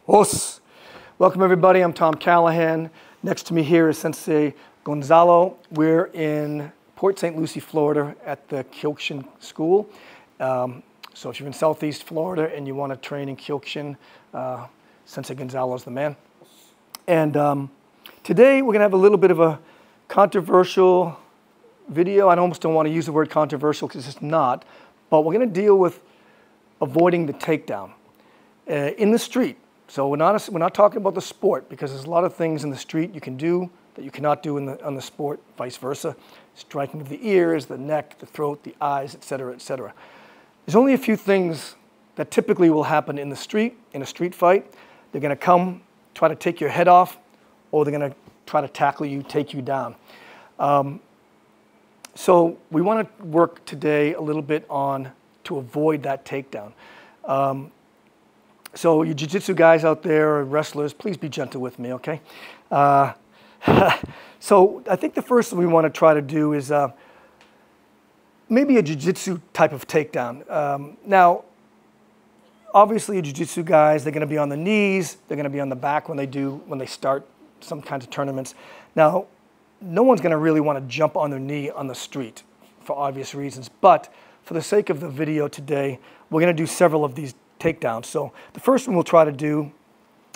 Os. Welcome everybody, I'm Tom Callahan. Next to me here is Sensei Gonzalo. We're in Port St. Lucie, Florida at the Kyokushin school. So if you're in Southeast Florida and you want to train in Kyokushin, Sensei Gonzalo is the man. And today we're going to have a little bit of a controversial video. I almost don't want to use the word controversial because it's not, but we're going to deal with avoiding the takedown in the street. So we're not talking about the sport, because there's a lot of things in the street you can do that you cannot do on the sport, vice versa. Striking of the ears, the neck, the throat, the eyes, etc., etc. There's only a few things that typically will happen in the street, in a street fight. They're going to come, try to take your head off, or they're going to try to tackle you, take you down. So we want to work today a little bit on to avoid that takedown. So you jiu-jitsu guys out there, or wrestlers, please be gentle with me, okay? So I think the first thing we want to try to do is maybe a jiu-jitsu type of takedown. Now, obviously jiu-jitsu guys, they're going to be on the knees, they're going to be on the back when they start some kinds of tournaments. Now, no one's going to really want to jump on their knee on the street for obvious reasons, but for the sake of the video today, we're going to do several of these takedowns. So the first one we'll try to do,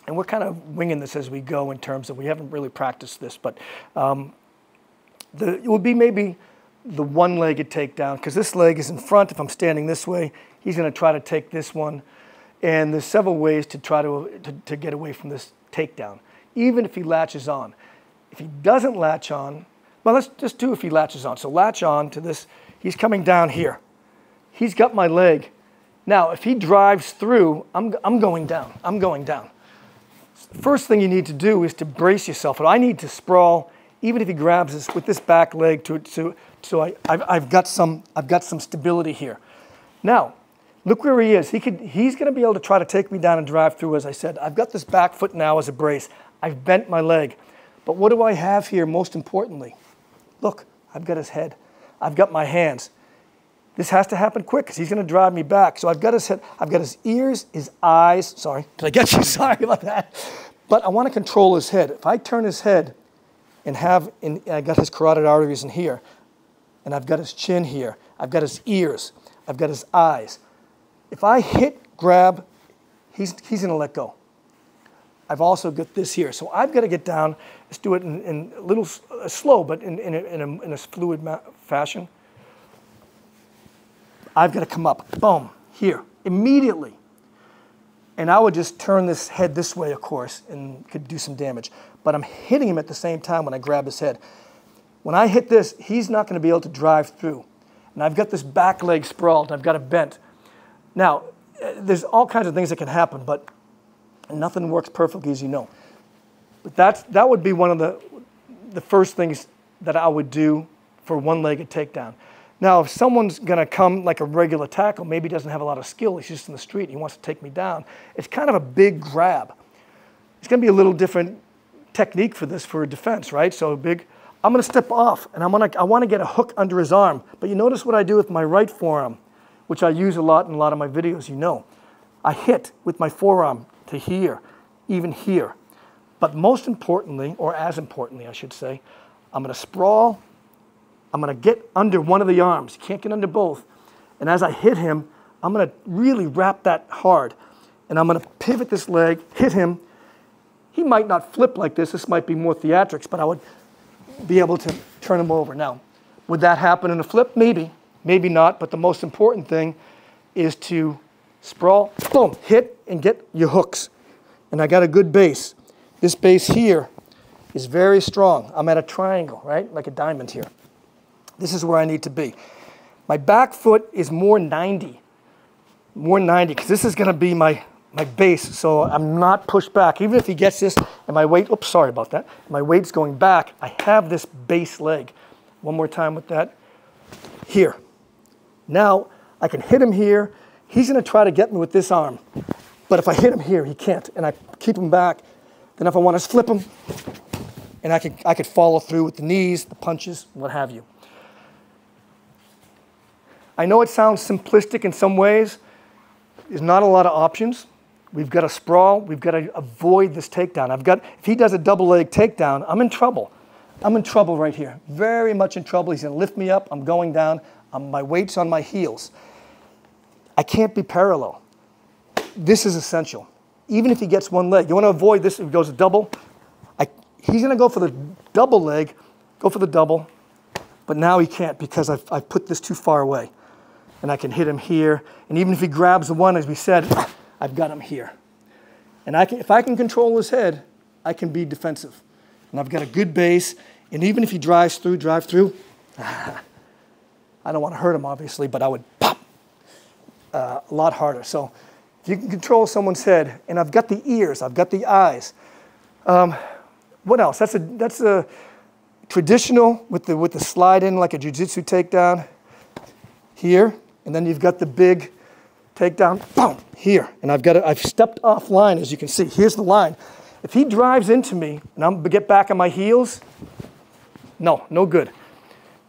and we're kind of winging this as we go in terms of we haven't really practiced this, but it will be maybe the one-legged takedown, because this leg is in front. If I'm standing this way, he's going to try to take this one, and there's several ways to try to get away from this takedown, even if he latches on. If he doesn't latch on, well, let's just do if he latches on. So latch on to this. He's coming down here. He's got my leg. Now, if he drives through, I'm going down. I'm going down. First thing you need to do is to brace yourself. And I need to sprawl, even if he grabs this with this back leg, so I've got some stability here. Now, look where he is. He's going to be able to try to take me down and drive through, as I said. I've got this back foot now as a brace. I've bent my leg. But what do I have here most importantly? Look, I've got his head. I've got my hands. This has to happen quick because he's going to drive me back. So I've got his head, I've got his ears, his eyes. Sorry, did I get you? Sorry about that. But I want to control his head. If I turn his head and I got his carotid arteries in here, and I've got his chin here, I've got his ears, I've got his eyes. If I grab, he's going to let go. I've also got this here. So I've got to get down. Let's do it in a little slow, but in a fluid fashion. I've got to come up, boom, here, immediately. And I would just turn this head this way, of course, and could do some damage. But I'm hitting him at the same time when I grab his head. When I hit this, he's not going to be able to drive through. And I've got this back leg sprawled, and I've got it bent. Now, there's all kinds of things that can happen, but nothing works perfectly, as you know. But that would be one of the first things that I would do for one-legged takedown. Now, if someone's going to come like a regular tackle, maybe doesn't have a lot of skill, he's just in the street, he wants to take me down, it's kind of a big grab. It's going to be a little different technique for this for a defense, right? So I'm going to step off, and I want to get a hook under his arm. But you notice what I do with my right forearm, which I use a lot in a lot of my videos, you know. I hit with my forearm to here, even here. But most importantly, or as importantly, I should say, I'm going to sprawl. I'm going to get under one of the arms. You can't get under both. And as I hit him, I'm going to really wrap that hard. And I'm going to pivot this leg, hit him. He might not flip like this. This might be more theatrics, but I would be able to turn him over. Now, would that happen in a flip? Maybe. Maybe not. But the most important thing is to sprawl, boom, hit, and get your hooks. And I got a good base. This base here is very strong. I'm at a triangle, right? Like a diamond here. This is where I need to be. My back foot is more 90, because this is going to be my base, so I'm not pushed back. Even if he gets this, and my weight, oops, sorry about that. My weight's going back. I have this base leg. One more time with that. Here. Now, I can hit him here. He's going to try to get me with this arm. But if I hit him here, he can't, and I keep him back. Then if I want to flip him, and I could follow through with the knees, the punches, what have you. I know it sounds simplistic in some ways. There's not a lot of options. We've got to sprawl. We've got to avoid this takedown. If he does a double leg takedown, I'm in trouble. I'm in trouble right here. Very much in trouble. He's going to lift me up. I'm going down. My weight's on my heels. I can't be parallel. This is essential. Even if he gets one leg, you want to avoid this if he goes a double. He's going to go for the double leg, go for the double, but now he can't because I've put this too far away. And I can hit him here. And even if he grabs the one, as we said, I've got him here. And if I can control his head, I can be defensive. And I've got a good base. And even if he drive through, I don't want to hurt him, obviously, but I would pop a lot harder. So if you can control someone's head, and I've got the ears, I've got the eyes. What else? That's a traditional with the slide in like a jiu-jitsu takedown here, and then you've got the big takedown, boom, here. And I've stepped offline, as you can see. Here's the line. If he drives into me and I'm get back on my heels, no good.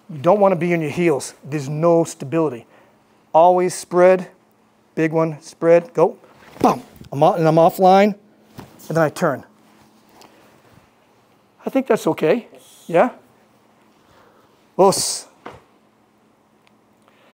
You don't want to be on your heels. There's no stability. Always spread, big one, spread, go, boom. I'm offline, and then I turn. I think that's okay. Yeah? Os.